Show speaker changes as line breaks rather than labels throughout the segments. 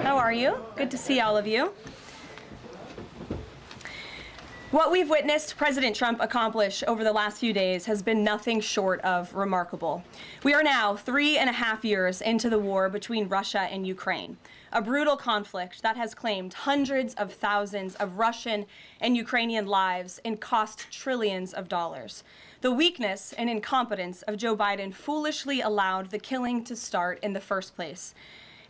How are you? Good to see all of you. What we've witnessed President Trump accomplish over the last few days has been nothing short of remarkable. We are now 3.5 years into the war between Russia and Ukraine, a brutal conflict that has claimed hundreds of thousands of Russian and Ukrainian lives and cost trillions of dollars. The weakness and incompetence of Joe Biden foolishly allowed the killing to start in the first place.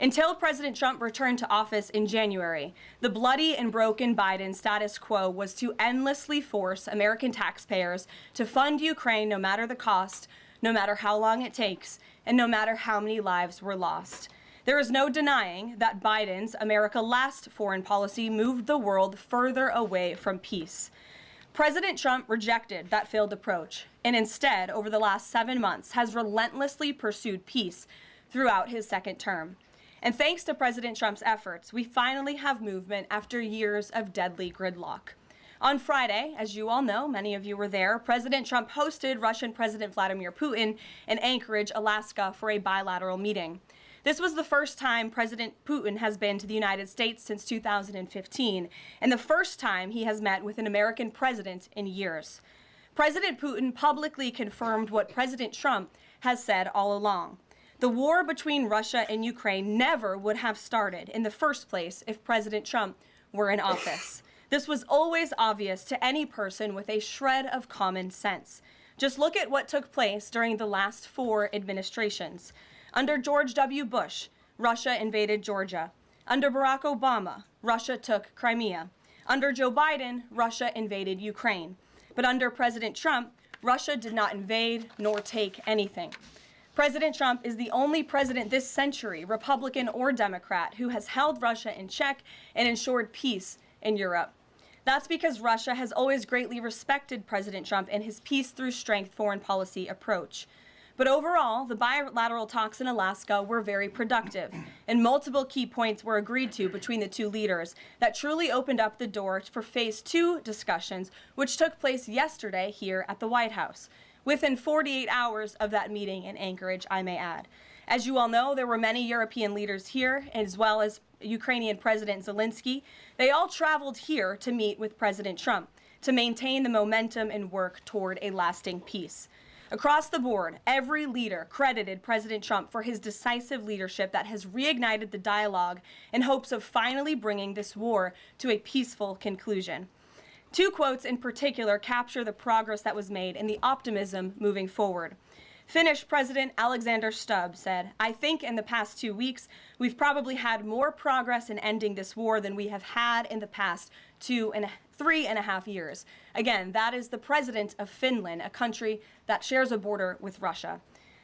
Until President Trump returned to office in January, the bloody and broken Biden status quo was to endlessly force American taxpayers to fund Ukraine no matter the cost, no matter how long it takes, and no matter how many lives were lost. There is no denying that Biden's America Last foreign policy moved the world further away from peace. President Trump rejected that failed approach and instead, over the last 7 months, has relentlessly pursued peace throughout his second term. And thanks to President Trump's efforts, we finally have movement after years of deadly gridlock. On Friday, as you all know, many of you were there, President Trump hosted Russian President Vladimir Putin in Anchorage, Alaska, for a bilateral meeting. This was the first time President Putin has been to the United States since 2015, and the first time he has met with an American president in years. President Putin publicly confirmed what President Trump has said all along. The war between Russia and Ukraine never would have started in the first place if President Trump were in office. This was always obvious to any person with a shred of common sense. Just look at what took place during the last 4 administrations. Under George W. Bush, Russia invaded Georgia. Under Barack Obama, Russia took Crimea. Under Joe Biden, Russia invaded Ukraine. But under President Trump, Russia did not invade nor take anything. President Trump is the only president this century, Republican or Democrat, who has held Russia in check and ensured peace in Europe. That's because Russia has always greatly respected President Trump and his peace through strength foreign policy approach. But overall, the bilateral talks in Alaska were very productive, and multiple key points were agreed to between the two leaders that truly opened up the door for Phase 2 discussions, which took place yesterday here at the White House. Within 48 hours of that meeting in Anchorage, I may add. As you all know, there were many European leaders here, as well as Ukrainian President Zelensky. They all traveled here to meet with President Trump to maintain the momentum and work toward a lasting peace. Across the board, every leader credited President Trump for his decisive leadership that has reignited the dialogue in hopes of finally bringing this war to a peaceful conclusion. 2 quotes in particular capture the progress that was made and the optimism moving forward. Finnish President Alexander Stubb said, "I think in the past 2 weeks, we've probably had more progress in ending this war than we have had in the past 3.5 years. Again, that is the president of Finland, a country that shares a border with Russia.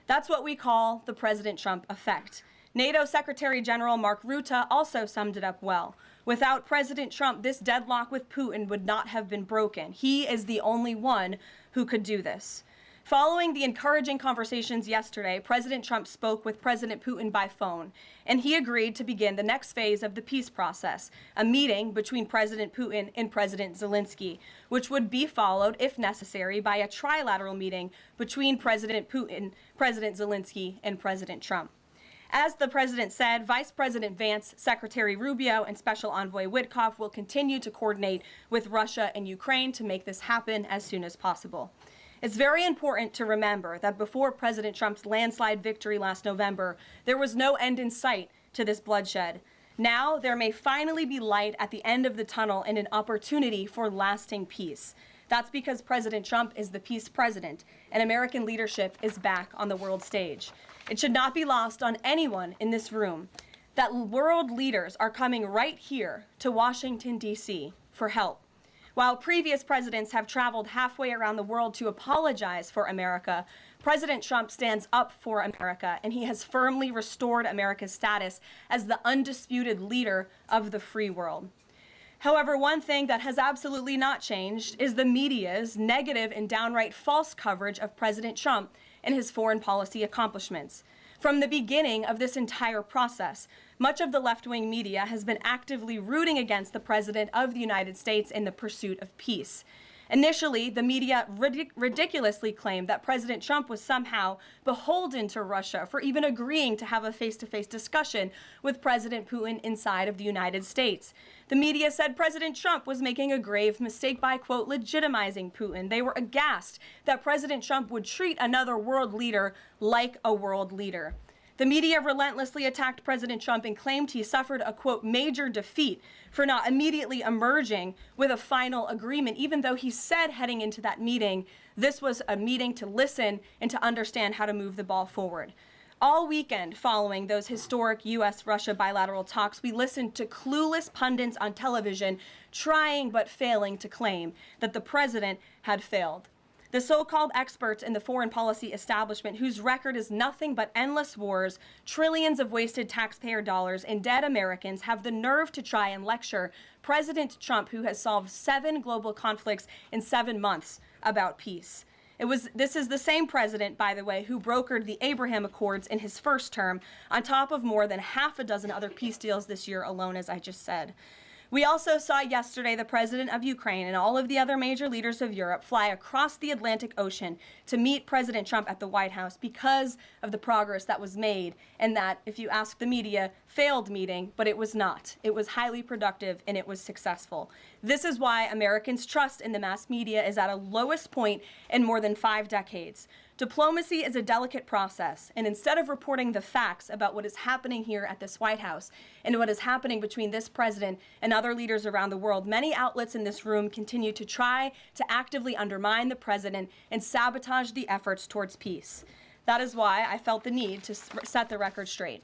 That's what we call the President Trump effect. NATO Secretary General Mark Rutte also summed it up well. Without President Trump, this deadlock with Putin would not have been broken. He is the only one who could do this." Following the encouraging conversations yesterday, President Trump spoke with President Putin by phone, and he agreed to begin the next phase of the peace process, a meeting between President Putin and President Zelensky, which would be followed, if necessary, by a trilateral meeting between President Putin, President Zelensky, and President Trump. As the president said, Vice President Vance, Secretary Rubio, and Special Envoy Witkoff will continue to coordinate with Russia and Ukraine to make this happen as soon as possible. It's very important to remember that before President Trump's landslide victory last November, there was no end in sight to this bloodshed. Now, there may finally be light at the end of the tunnel and an opportunity for lasting peace. That's because President Trump is the peace president, and American leadership is back on the world stage. It should not be lost on anyone in this room that world leaders are coming right here to Washington, D.C. for help. While previous presidents have traveled halfway around the world to apologize for America, President Trump stands up for America, and he has firmly restored America's status as the undisputed leader of the free world. However, one thing that has absolutely not changed is the media's negative and downright false coverage of President Trump and his foreign policy accomplishments. From the beginning of this entire process, much of the left-wing media has been actively rooting against the President of the United States in the pursuit of peace. Initially, the media ridiculously claimed that President Trump was somehow beholden to Russia for even agreeing to have a face-to-face discussion with President Putin inside of the United States. The media said President Trump was making a grave mistake by, quote, legitimizing Putin. They were aghast that President Trump would treat another world leader like a world leader. The media relentlessly attacked President Trump and claimed he suffered a, quote, major defeat for not immediately emerging with a final agreement, even though he said heading into that meeting, this was a meeting to listen and to understand how to move the ball forward. All weekend following those historic U.S.-Russia bilateral talks, we listened to clueless pundits on television trying but failing to claim that the president had failed. The so-called experts in the foreign policy establishment, whose record is nothing but endless wars, trillions of wasted taxpayer dollars, and dead Americans, have the nerve to try and lecture President Trump, who has solved 7 global conflicts in 7 months, about peace. This is the same president, by the way, who brokered the Abraham Accords in his first term, on top of more than half a dozen other peace deals this year alone, as I just said. We also saw yesterday the president of Ukraine and all of the other major leaders of Europe fly across the Atlantic Ocean to meet President Trump at the White House because of the progress that was made, and that, if you ask the media, failed meeting, but it was not. It was highly productive and it was successful. This is why Americans' trust in the mass media is at a lowest point in more than 5 decades. Diplomacy is a delicate process, and instead of reporting the facts about what is happening here at this White House and what is happening between this president and other leaders around the world, many outlets in this room continue to try to actively undermine the president and sabotage the efforts towards peace. That is why I felt the need to set the record straight.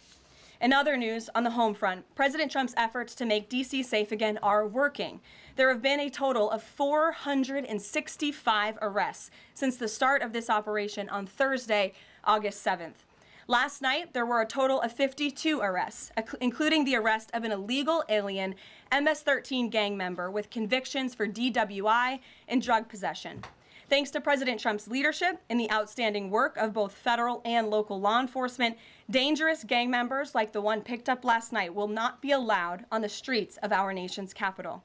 In other news, on the home front, President Trump's efforts to make D.C. safe again are working. There have been a total of 465 arrests since the start of this operation on Thursday, August 7th. Last night, there were a total of 52 arrests, including the arrest of an illegal alien MS-13 gang member with convictions for DWI and drug possession. Thanks to President Trump's leadership and the outstanding work of both federal and local law enforcement, dangerous gang members like the one picked up last night will not be allowed on the streets of our nation's capital.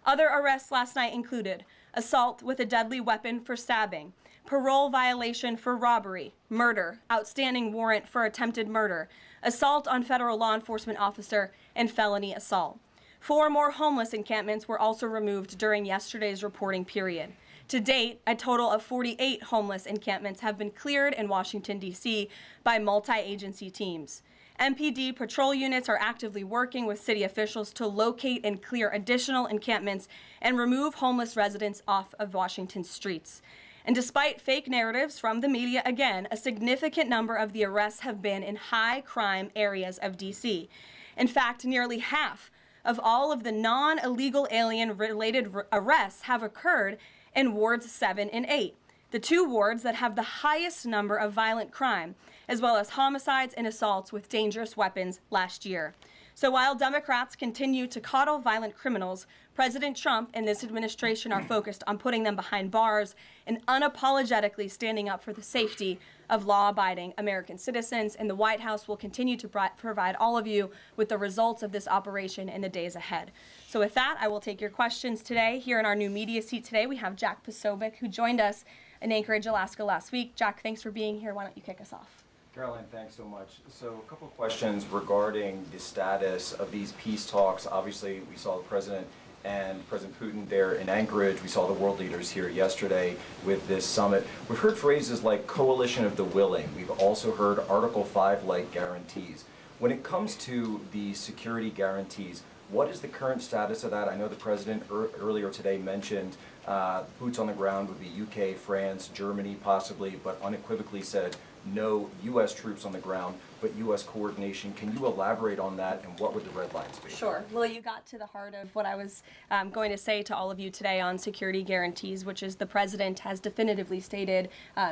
Other arrests last night included assault with a deadly weapon for stabbing, parole violation for robbery, murder, outstanding warrant for attempted murder, assault on federal law enforcement officer, and felony assault. 4 more homeless encampments were also removed during yesterday's reporting period. To date, a total of 48 homeless encampments have been cleared in Washington, D.C. by multi-agency teams. MPD patrol units are actively working with city officials to locate and clear additional encampments and remove homeless residents off of Washington's streets. And despite fake narratives from the media, again, a significant number of the arrests have been in high-crime areas of D.C. In fact, nearly half of all of the non-illegal alien-related arrests have occurred in wards 7 and 8, the 2 wards that have the highest number of violent crime, as well as homicides and assaults with dangerous weapons last year. So while Democrats continue to coddle violent criminals, President Trump and this administration are focused on putting them behind bars and unapologetically standing up for the safety of law-abiding American citizens. And the White House will continue to provide all of you with the results of this operation in the days ahead. So with that, I will take your questions today. Here in our new media seat today, we have Jack Posobiec, who joined us in Anchorage, Alaska last week. Jack, thanks for being here. Why don't you kick us off?
Karoline, thanks so much. So a couple of questions regarding the status of these peace talks. Obviously, we saw the President and President Putin there in Anchorage. We saw the world leaders here yesterday with this summit. We've heard phrases like coalition of the willing. We've also heard Article 5-like guarantees. When it comes to the security guarantees, what is the current status of that? I know the President earlier today mentioned boots on the ground would be UK, France, Germany possibly, but unequivocally said no U.S. troops on the ground, but U.S. coordination. Can you elaborate on that, and what would the red lines be?
Sure. Well, you got to the heart of what I was going to say to all of you today on security guarantees, which is the President has definitively stated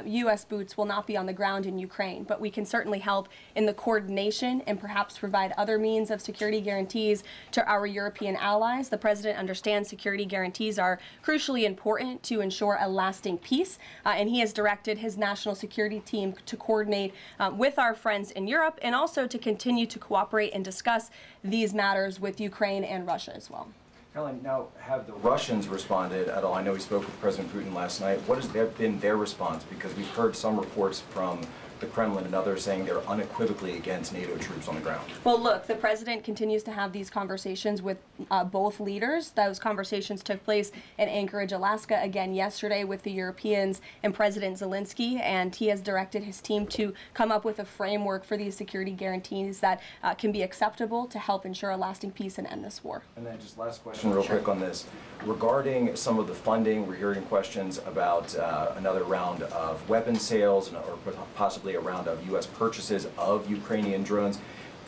U.S. boots will not be on the ground in Ukraine, but we can certainly help in the coordination and perhaps provide other means of security guarantees to our European allies. The President understands security guarantees are crucially important to ensure a lasting peace, and he has directed his national security team to coordinate with our friends in Europe and also to continue to cooperate and discuss these matters with Ukraine and Russia as well.
Karoline, now, have the Russians responded at all? I know we spoke with President Putin last night. What has been their response? Because we've heard some reports from the Kremlin and others saying they're unequivocally against NATO troops on the ground.
Well, look, the president continues to have these conversations with both leaders. Those conversations took place in Anchorage, Alaska, again yesterday with the Europeans and President Zelensky, and he has directed his team to come up with a framework for these security guarantees that can be acceptable to help ensure a lasting peace and end this war.
And then just last question real quick on this. Regarding some of the funding, we're hearing questions about another round of weapons sales or possibly a round of U.S. purchases of Ukrainian drones.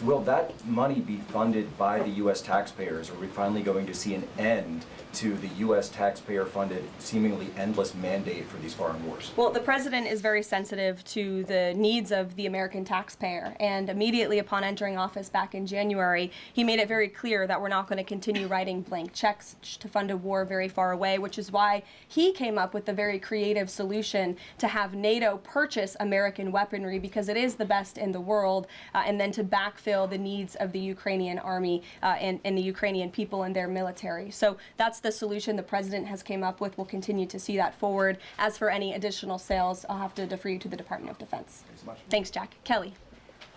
Will that money be funded by the U.S. taxpayers? Are we finally going to see an end to the U.S. taxpayer-funded, seemingly endless mandate for these foreign wars?
Well, the president is very sensitive to the needs of the American taxpayer, and immediately upon entering office back in January, he made it very clear that we're not going to continue writing blank checks to fund a war very far away, which is why he came up with the very creative solution to have NATO purchase American weaponry, because it is the best in the world, and then to backfill the needs of the Ukrainian army and the Ukrainian people and their military. So that's the solution the president has came up with. We'll continue to see that forward. As for any additional sales, I'll have to defer you to the Department of Defense.
Thanks so much.
Thanks, Jack. Kelly.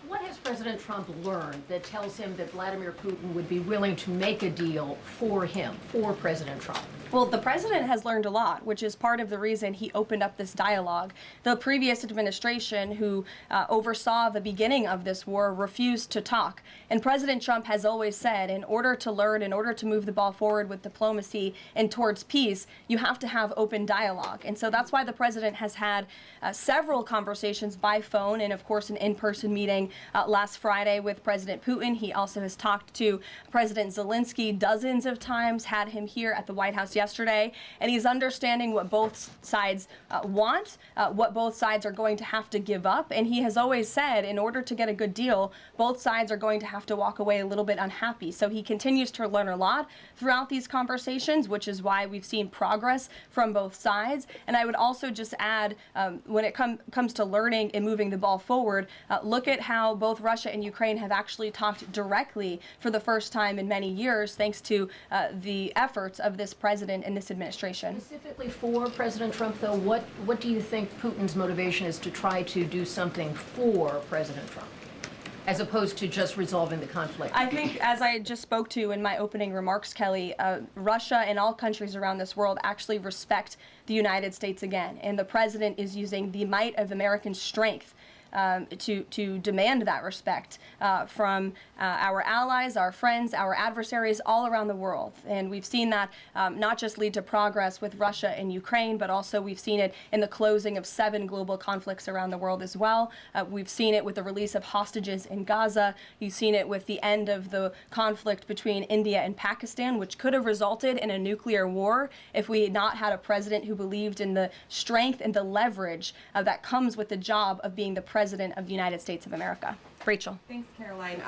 What has President Trump learned that tells him that Vladimir Putin would be willing to make a deal for him, for President Trump?
Well, the president has learned a lot, which is part of the reason he opened up this dialogue. The previous administration, who oversaw the beginning of this war, refused to talk. And President Trump has always said, in order to learn, in order to move the ball forward with diplomacy and towards peace, you have to have open dialogue. And so that's why the president has had several conversations by phone and, of course, an in-person meeting last Friday with President Putin. He also has talked to President Zelensky dozens of times, had him here at the White House yesterday, and he's understanding what both sides want, what both sides are going to have to give up. And he has always said, in order to get a good deal, both sides are going to have to walk away a little bit unhappy. So he continues to learn a lot throughout these conversations, which is why we've seen progress from both sides. And I would also just add, when it comes to learning and moving the ball forward, look at how both Russia and Ukraine have actually talked directly for the first time in many years, thanks to the efforts of this president and this administration.
Specifically for President Trump, though, what do you think Putin's motivation is to try to do something for President Trump, as opposed to just resolving the conflict?
I think, as I just spoke to in my opening remarks, Kelly, Russia and all countries around this world actually respect the United States again, and the president is using the might of American strength to demand that respect from our allies, our friends, our adversaries all around the world. And we've seen that not just lead to progress with Russia and Ukraine, but also we've seen it in the closing of 7 global conflicts around the world as well. We've seen it with the release of hostages in Gaza. You've seen it with the end of the conflict between India and Pakistan, which could have resulted in a nuclear war if we had not had a president who believed in the strength and the leverage that comes with the job of being the president of the United States of America. Rachel.
Thanks, Karoline.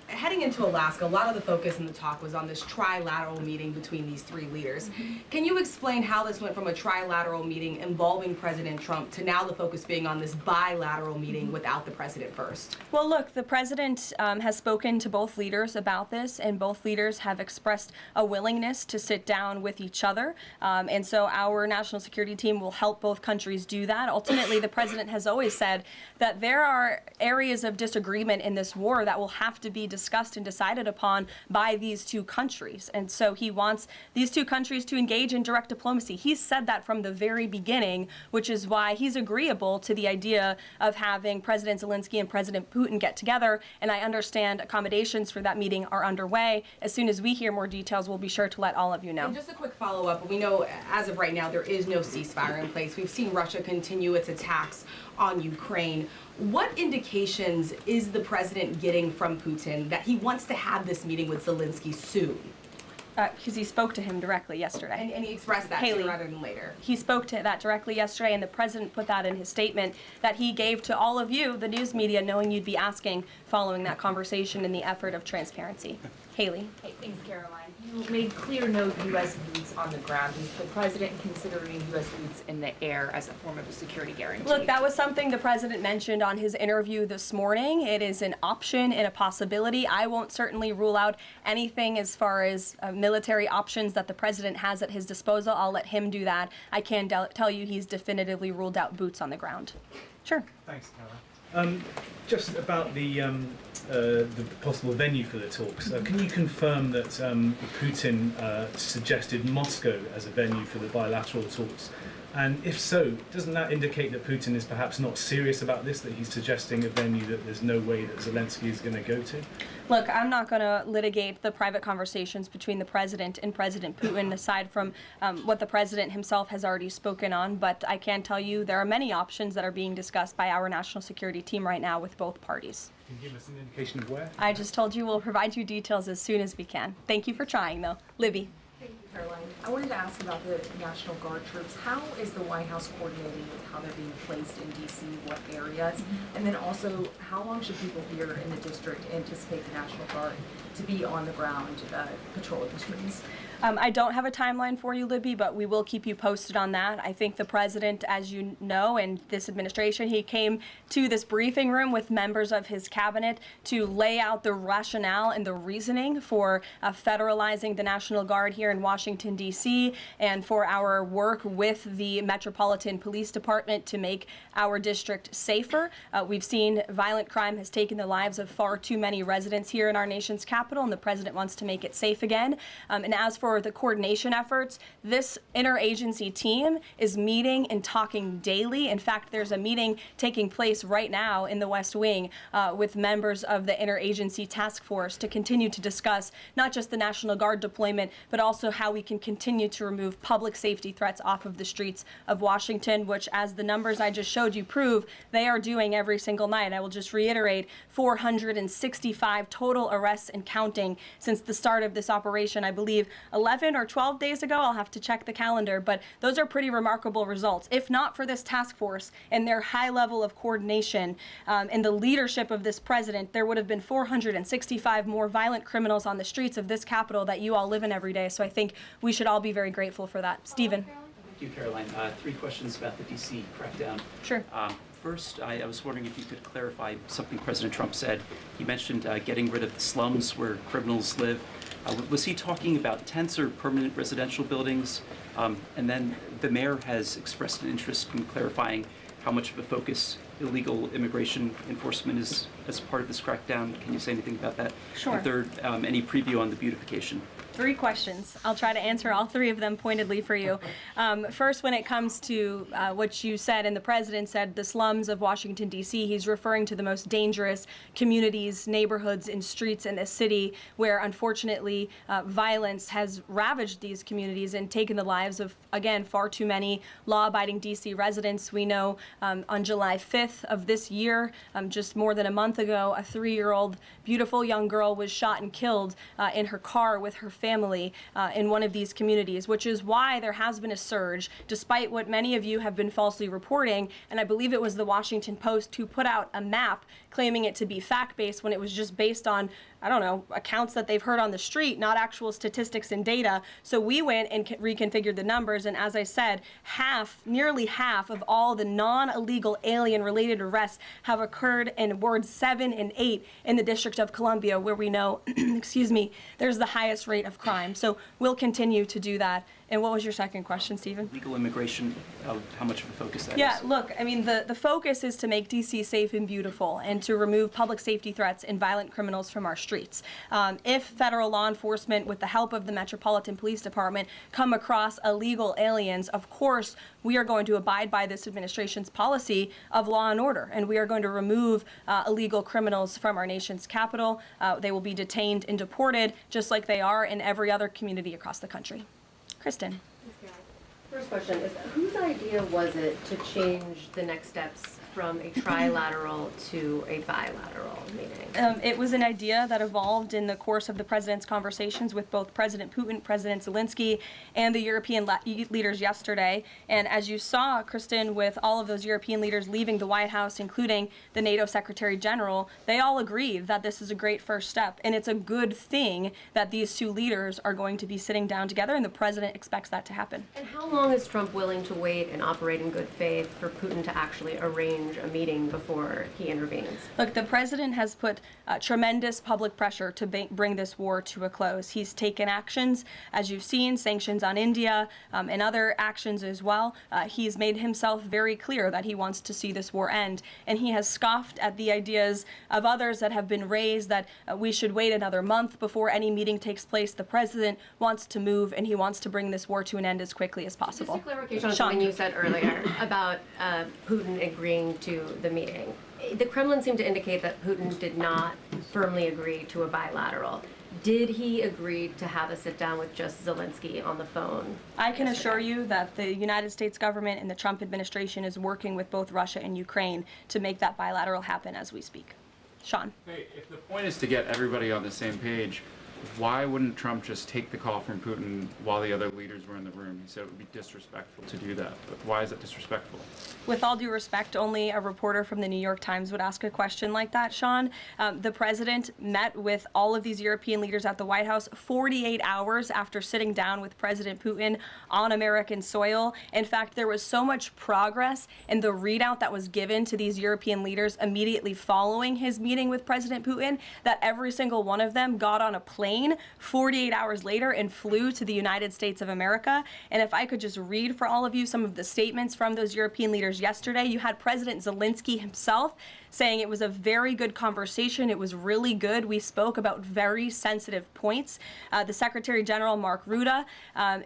Heading into Alaska, a lot of the focus in the talk was on this trilateral meeting between these 3 leaders. Can you explain how this went from a trilateral meeting involving President Trump to now the focus being on this bilateral meeting without the president first?
Well, look, the president has spoken to both leaders about this, and both leaders have expressed a willingness to sit down with each other. And so our national security team will help both countries do that. Ultimately, the president has always said that there are areas of disagreement in this war that will have to be discussed and decided upon by these 2 countries. And so he wants these 2 countries to engage in direct diplomacy. He's said that from the very beginning, which is why he's agreeable to the idea of having President Zelensky and President Putin get together. And I understand accommodations for that meeting are underway. As soon as we hear more details, we'll be sure to let all of you know.
And just a quick follow-up. We know as of right now there is no ceasefire in place. We've seen Russia continue its attacks on Ukraine. What indications is the president getting from Putin that he wants to have this meeting with Zelensky soon?
Because he spoke to him directly yesterday.
And he expressed that
Haley,
sooner rather than later.
He spoke to that directly yesterday, and the president put that in his statement that he gave to all of you, the news media, knowing you'd be asking following that conversation in the effort of transparency. Haley.
Hey, thanks, Caroline. You made clear no U.S. boots on the ground. Is the president considering U.S. boots in the air as a form of a security guarantee?
Look, that was something the president mentioned on his interview this morning. It is an option and a possibility. I won't certainly rule out anything as far as military options that the president has at his disposal. I'll let him do that. I can tell you he's definitively ruled out boots on the ground. Sure.
Thanks, Caroline. Just about the possible venue for the talks, can you confirm that Putin suggested Moscow as a venue for the bilateral talks? And if so, doesn't that indicate that Putin is perhaps not serious about this, that he's suggesting a venue that there's no way that Zelensky is going to go to?
Look, I'm not going to litigate the private conversations between the president and President Putin, aside from what the president himself has already spoken on. But I can tell you there are many options that are being discussed by our national security team right now with both parties.
Can you give us an indication of where?
I just told you we'll provide you details as soon as we can. Thank you for trying, though. Libby.
Thank you, Caroline. I wanted to ask about the National Guard troops. How is the White House coordinating with how they're being placed in D.C., what areas? And then also, how long should people here in the district anticipate the National Guard to be on the ground patrolling the streets?
I don't have a timeline for you, Libby, but we will keep you posted on that. I think the president, as you know, and this administration, he came to this briefing room with members of his cabinet to lay out the rationale and the reasoning for federalizing the National Guard here in Washington, D.C., and for our work with the Metropolitan Police Department to make our district safer. We've seen violent crime has taken the lives of far too many residents here in our nation's capital, and the president wants to make it safe again. And as for the coordination efforts, this interagency team is meeting and talking daily. In fact, there's a meeting taking place right now in the West Wing with members of the interagency task force to continue to discuss not just the National Guard deployment, but also how we can continue to remove public safety threats off of the streets of Washington, which, as the numbers I just showed you prove, they are doing every single night. I will just reiterate, 465 total arrests and counting since the start of this operation. I believe 11 or 12 days ago, I'll have to check the calendar, but those are pretty remarkable results. If not for this task force and their high level of coordination and the leadership of this president, there would have been 465 more violent criminals on the streets of this capital that you all live in every day. So I think we should all be very grateful for that. Stephen.
Thank you, Caroline. 3 questions about the D.C. crackdown.
Sure.
First, I was wondering if you could clarify something President Trump said. He mentioned getting rid of the slums where criminals live. Was he talking about tents or permanent residential buildings? And then the mayor has expressed an interest in clarifying how much of a focus illegal immigration enforcement is as part of this crackdown. Can you say anything about that?
Sure.
And third, any preview on the beautification?
3 questions. I'll try to answer all 3 of them pointedly for you. First, when it comes to what you said and the president said, the slums of Washington, D.C., he's referring to the most dangerous communities, neighborhoods, and streets in this city where, unfortunately, violence has ravaged these communities and taken the lives of, again, far too many law-abiding D.C. residents. We know on July 5th of this year, just more than a month ago, a 3-year-old beautiful young girl was shot and killed in her car with her family in one of these communities, which is why there has been a surge, despite what many of you have been falsely reporting. And I believe it was the Washington Post who put out a map claiming it to be fact-based when it was just based on, I don't know, accounts that they've heard on the street, not actual statistics and data. So we went and reconfigured the numbers, and as I said, nearly half of all the non-illegal alien-related arrests have occurred in wards 7 and 8 in the District of Columbia, where we know, excuse me, there's the highest rate of crime. So we'll continue to do that. And what was your second question, Stephen?
Legal immigration, how much of a focus that is?
Yeah, look, I mean, the focus is to make D.C. safe and beautiful and to remove public safety threats and violent criminals from our streets. If federal law enforcement, with the help of the Metropolitan Police Department, come across illegal aliens, of course, we are going to abide by this administration's policy of law and order, and we are going to remove illegal criminals from our nation's capital. They will be detained and deported, just like they are in every other community across the country. Kristen.
First question is, whose idea was it to change the next steps from a trilateral to a bilateral meeting?
It was an idea that evolved in the course of the president's conversations with both President Putin, President Zelensky, and the European leaders yesterday. And as you saw, Kristen, with all of those European leaders leaving the White House, including the NATO Secretary General, they all agreed that this is a great first step. And it's a good thing that these two leaders are going to be sitting down together, and the president expects that to happen.
And how long is Trump willing to wait and operate in good faith for Putin to actually arrange a meeting before he intervenes?
Look, the president has put tremendous public pressure to bring this war to a close. He's taken actions, as you've seen, sanctions on India and other actions as well. He's made himself very clear that he wants to see this war end, and he has scoffed at the ideas of others that have been raised that we should wait another month before any meeting takes place. The president wants to move, and he wants to bring this war to an end as quickly as possible.
Just a clarification on something you said earlier about Putin agreeing to the meeting. The Kremlin seemed to indicate that Putin did not firmly agree to a bilateral. Did he agree to have a sit-down with just Zelensky on the phone?
I can assure you that the United States government and the Trump administration is working with both Russia and Ukraine to make that bilateral happen as we speak. Sean.
Hey, if the point is to get everybody on the same page, why wouldn't Trump just take the call from Putin while the other leaders were in the room? He said it would be disrespectful to do that. But why is it disrespectful?
With all due respect, only a reporter from the New York Times would ask a question like that, Sean. The president met with all of these European leaders at the White House 48 hours after sitting down with President Putin on American soil. In fact, there was so much progress in the readout that was given to these European leaders immediately following his meeting with President Putin that every single one of them got on a plane 48 hours later and flew to the United States of America. And if I could just read for all of you some of the statements from those European leaders yesterday, you had President Zelensky himself saying it was a very good conversation. It was really good. We spoke about very sensitive points. The Secretary General, Mark Rutte,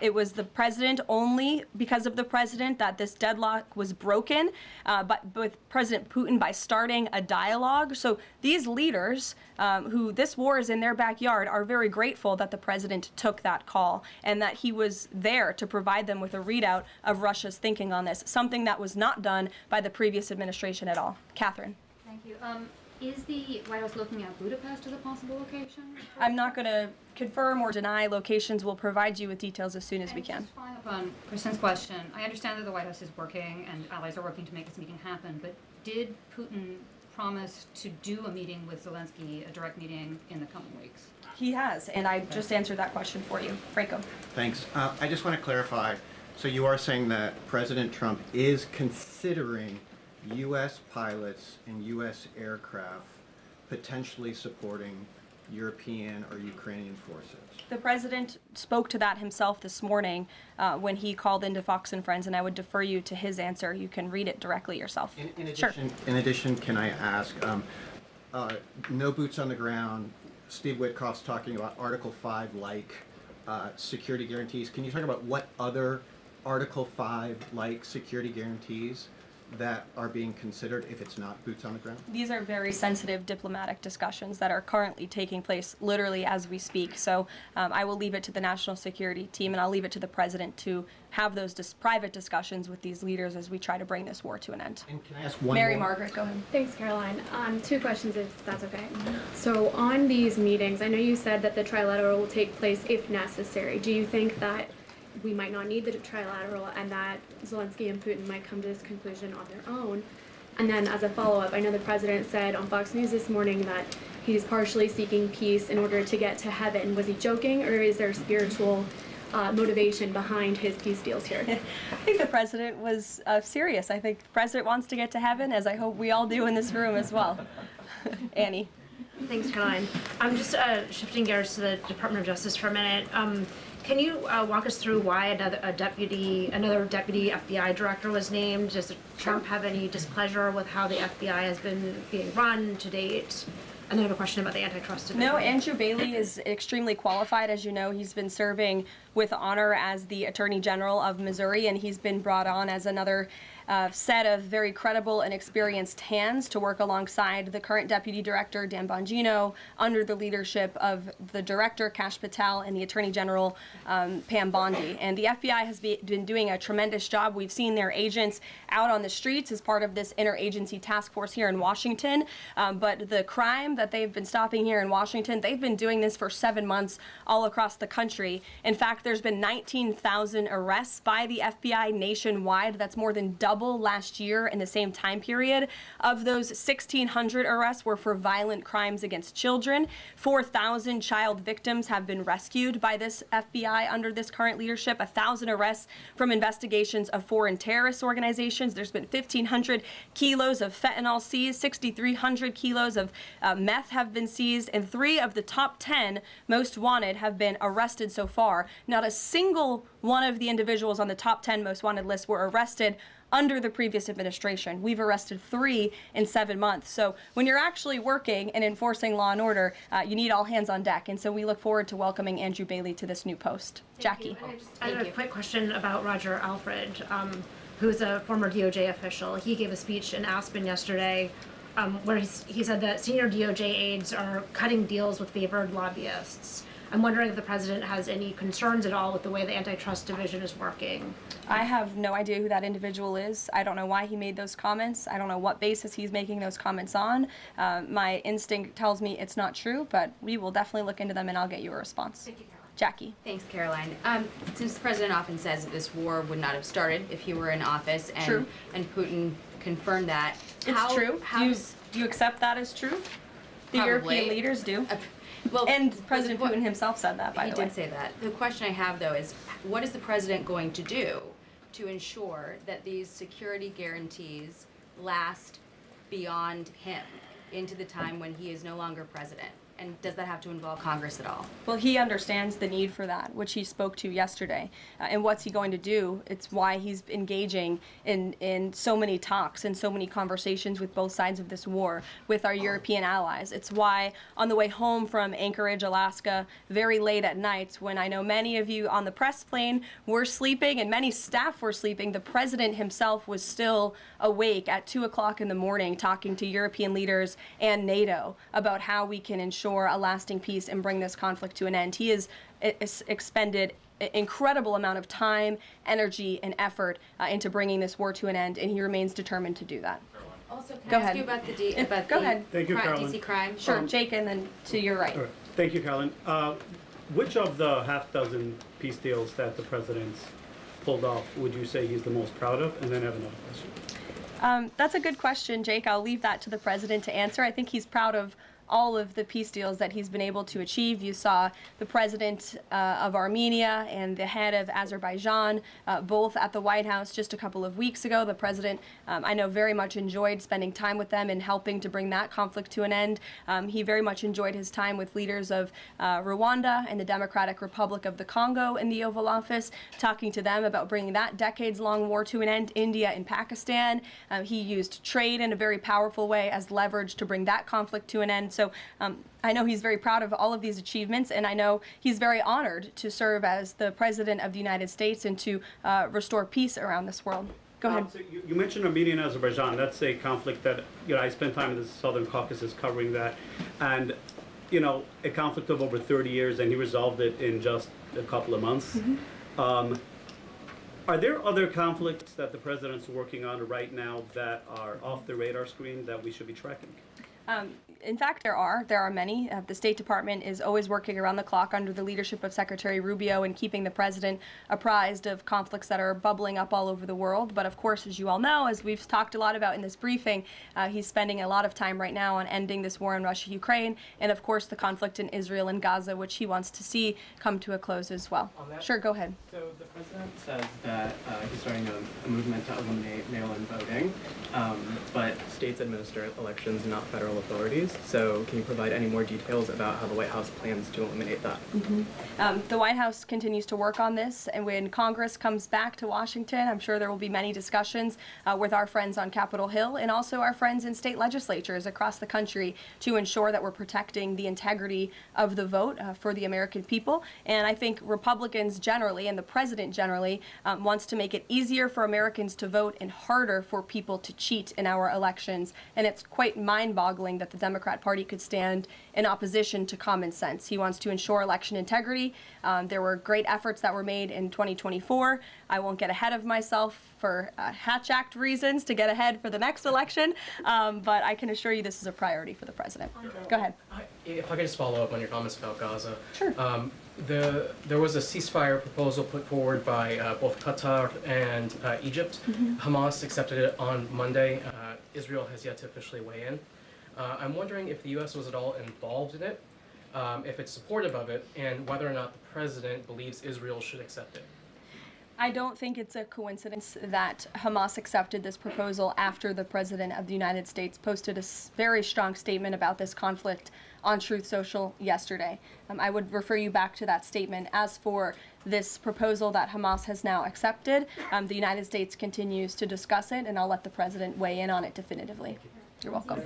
it was the president, only because of the president, that this deadlock was broken, but with President Putin by starting a dialogue. So these leaders, who this war is in their backyard, are very grateful that the president took that call and that he was there to provide them with a readout of Russia's thinking on this, something that was not done by the previous administration at all. Catherine.
Thank you. Is the White House looking at Budapest as a possible location?
I'm not going to confirm or deny locations. We'll provide you with details as soon as we can.
Just following up on Kristen's question, I understand that the White House is working and allies are working to make this meeting happen, but did Putin promise to do a meeting with Zelensky, a direct meeting, in the coming weeks?
He has, and I just answered that question for you. Franco.
Thanks. I just want to clarify. So you are saying that President Trump is considering U.S. pilots and U.S. aircraft potentially supporting European or Ukrainian forces?
The president spoke to that himself this morning when he called into Fox and Friends, and I would defer you to his answer. You can read it directly yourself.
In addition, can I ask, no boots on the ground, Steve Witkoff's talking about Article 5-like security guarantees. Can you talk about what other Article 5-like security guarantees that are being considered if it's not boots on the ground?
These are very sensitive diplomatic discussions that are currently taking place literally as we speak. So I will leave it to the national security team, and I'll leave it to the president to have those private discussions with these leaders as we try to bring this war to an end.
And can I ask one
Mary
more?
Margaret, go ahead.
Thanks, Caroline. Two questions, if that's okay. So on these meetings, I know you said that the trilateral will take place if necessary. Do you think that we might not need the trilateral and that Zelensky and Putin might come to this conclusion on their own? And then as a follow-up, I know the president said on Fox News this morning that he's partially seeking peace in order to get to heaven. Was he joking, or is there spiritual motivation behind his peace deals here?
I think the president was serious. I think the president wants to get to heaven, as I hope we all do in this room as well. Annie.
Thanks, Caroline. I'm just shifting gears to the Department of Justice for a minute. Can you walk us through why another deputy FBI director was named? Does Trump have any displeasure with how the FBI has been being run to date? And then I have a question about the antitrust division.
No, Andrew Bailey is extremely qualified. As you know, he's been serving with honor as the Attorney General of Missouri, and he's been brought on as another set of very credible and experienced hands to work alongside the current Deputy Director, Dan Bongino, under the leadership of the Director, Kash Patel, and the Attorney General, Pam Bondi. And the FBI has been doing a tremendous job. We've seen their agents out on the streets as part of this interagency task force here in Washington. But the crime that they've been stopping here in Washington, they've been doing this for 7 months all across the country. In fact, there's been 19,000 arrests by the FBI nationwide. That's more than double last year in the same time period. Of those, 1,600 arrests were for violent crimes against children. 4,000 child victims have been rescued by this FBI under this current leadership. 1,000 arrests from investigations of foreign terrorist organizations. There's been 1,500 kilos of fentanyl seized. 6,300 kilos of meth have been seized, and 3 of the top 10 most wanted have been arrested so far. Not a single one of the individuals on the top 10 most wanted list were arrested under the previous administration. We've arrested 3 in 7 months. So when you're actually working and enforcing law and order, you need all hands on deck. And so we look forward to welcoming Andrew Bailey to this new post. Jackie.
I have a quick question about Roger Alfred, who's a former DOJ official. He gave a speech in Aspen yesterday where he said that senior DOJ aides are cutting deals with favored lobbyists. I'm wondering if the president has any concerns at all with the way the antitrust division is working.
I have no idea who that individual is. I don't know why he made those comments. I don't know what basis he's making those comments on. My instinct tells me it's not true, but we will definitely look into them and I'll get you a response.
Thank you, Caroline.
Jackie.
Thanks, Caroline. Since the president often says that this war would not have started if he were in office, and
True.
and Putin confirmed that.
It's true. Do you accept that as truth? The
Probably.
European leaders do.
Well,
And President Putin himself said that, by the way.
He did say that. The question I have, though, is what is the president going to do to ensure that these security guarantees last beyond him into the time when he is no longer president? And does that have to involve Congress at all?
Well, he understands the need for that, which he spoke to yesterday. And what's he going to do? It's why he's engaging in so many talks and so many conversations with both sides of this war, with our European allies. It's why on the way home from Anchorage, Alaska, very late at night, when I know many of you on the press plane were sleeping and many staff were sleeping, the president himself was still awake at 2 o'clock in the morning talking to European leaders and NATO about how we can ensure a lasting peace and bring this conflict to an end. He has expended an incredible amount of time, energy, and effort into bringing this war to an end, and he remains determined to do that.
Also, can
Go
I ask
ahead.
you about the
Go ahead.
Thank you, Caroline.
DC crime?
Sure, Jake, and then to your right.
All right. Thank you, Caroline. Which of the half-dozen peace deals that the president's pulled off would you say he's the most proud of? And then I have another question.
That's a good question, Jake. I'll leave that to the president to answer. I think he's proud of all of the peace deals that he's been able to achieve. You saw the president of Armenia and the head of Azerbaijan both at the White House just a couple of weeks ago. The president, I know, very much enjoyed spending time with them and helping to bring that conflict to an end. He very much enjoyed his time with leaders of Rwanda and the Democratic Republic of the Congo in the Oval Office, talking to them about bringing that decades-long war to an end. India and Pakistan. He used trade in a very powerful way as leverage to bring that conflict to an end. So I know he's very proud of all of these achievements, and I know he's very honored to serve as the President of the United States and to restore peace around this world. Go ahead.
So you mentioned Armenia and Azerbaijan. That's a conflict that, I spent time in the Southern Caucasus covering that. And, a conflict of over 30 years, and he resolved it in just a couple of months.
Mm-hmm.
Are there other conflicts that the president's working on right now that are off the radar screen that we should be tracking?
In fact, there are many. The State Department is always working around the clock under the leadership of Secretary Rubio and keeping the president apprised of conflicts that are bubbling up all over the world. But of course, as you all know, as we've talked a lot about in this briefing, he's spending a lot of time right now on ending this war in Russia-Ukraine, and of course the conflict in Israel and Gaza, which he wants to see come to a close as well. Sure, go ahead.
So the president says that he's starting a movement to eliminate mail-in voting, but states administer elections, not federal authorities. elections. So can you provide any more details about how the White House plans to eliminate that?
The White House continues to work on this, and when Congress comes back to Washington, I'm sure there will be many discussions with our friends on Capitol Hill and also our friends in state legislatures across the country to ensure that we're protecting the integrity of the vote for the American people. And I think Republicans generally, and the president generally, wants to make it easier for Americans to vote and harder for people to cheat in our elections. And it's quite mind-boggling that the Democrat Party could stand in opposition to common sense. He wants to ensure election integrity. There were great efforts that were made in 2024. I won't get ahead of myself for Hatch Act reasons to get ahead for the next election, but I can assure you this is a priority for the president. Go ahead.
If I could just follow up on your comments about Gaza.
Sure.
There was a ceasefire proposal put forward by both Qatar and Egypt. Hamas accepted it on Monday. Israel has yet to officially weigh in. I'm wondering if the U.S. was at all involved in it, if it's supportive of it, and whether or not the president believes Israel should accept it.
I don't think it's a coincidence that Hamas accepted this proposal after the President of the United States posted a very strong statement about this conflict on Truth Social yesterday. I would refer you back to that statement. As for this proposal that Hamas has now accepted, the United States continues to discuss it, and I'll let the President weigh in on it definitively. You're welcome.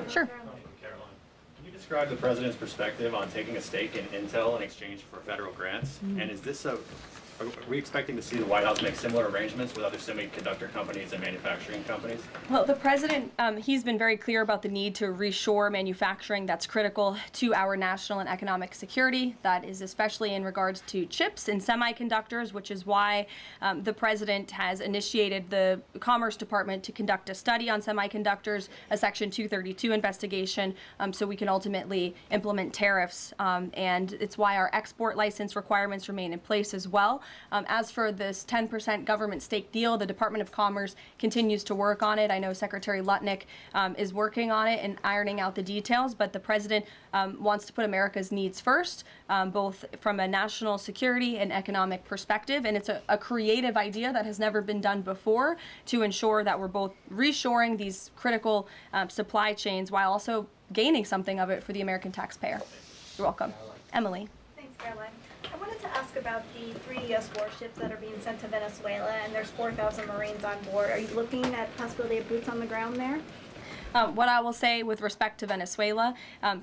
Sure.
Caroline, can you describe the president's perspective on taking a stake in Intel in exchange for federal grants? And is this are we expecting to see the White House make similar arrangements with other semiconductor companies and manufacturing companies?
Well, the president, he's been very clear about the need to reshore manufacturing that's critical to our national and economic security. That is especially in regards to chips and semiconductors, which is why the president has initiated the Commerce Department to conduct a study on semiconductors, a Section 232 investigation, so we can ultimately implement tariffs. And it's why our export license requirements remain in place as well. As for this 10% government stake deal, the Department of Commerce continues to work on it. I know Secretary Lutnick is working on it and ironing out the details, but the president wants to put America's needs first, both from a national security and economic perspective. And it's a creative idea that has never been done before to ensure that we're both reshoring these critical supply chains while also gaining something of it for the American taxpayer. You're welcome. Emily.
Thanks, Caroline. I wanted to ask about the 3 U.S. warships that are being sent to Venezuela, and there's 4,000 Marines on board. Are you looking at possibility of boots on the ground there?
What I will say with respect to Venezuela,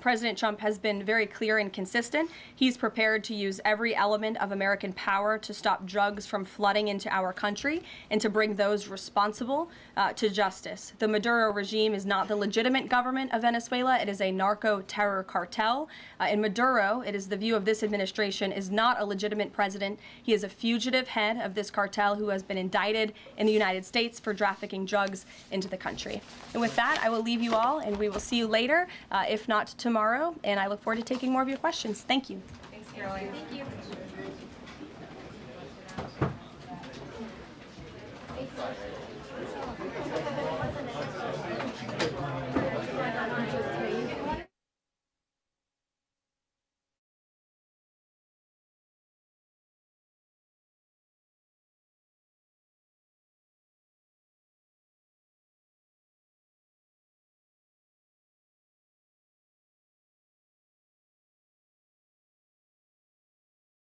President Trump has been very clear and consistent. He's prepared to use every element of American power to stop drugs from flooding into our country and to bring those responsible to justice. The Maduro regime is not the legitimate government of Venezuela. It is a narco-terror cartel. In Maduro, it is the view of this administration, is not a legitimate president. He is a fugitive head of this cartel who has been indicted in the United States for trafficking drugs into the country. And with that, I will leave you all, and we will see you later, if not tomorrow, and I look forward to taking more of your questions. Thank you.
Thanks, Caroline.
Thank you.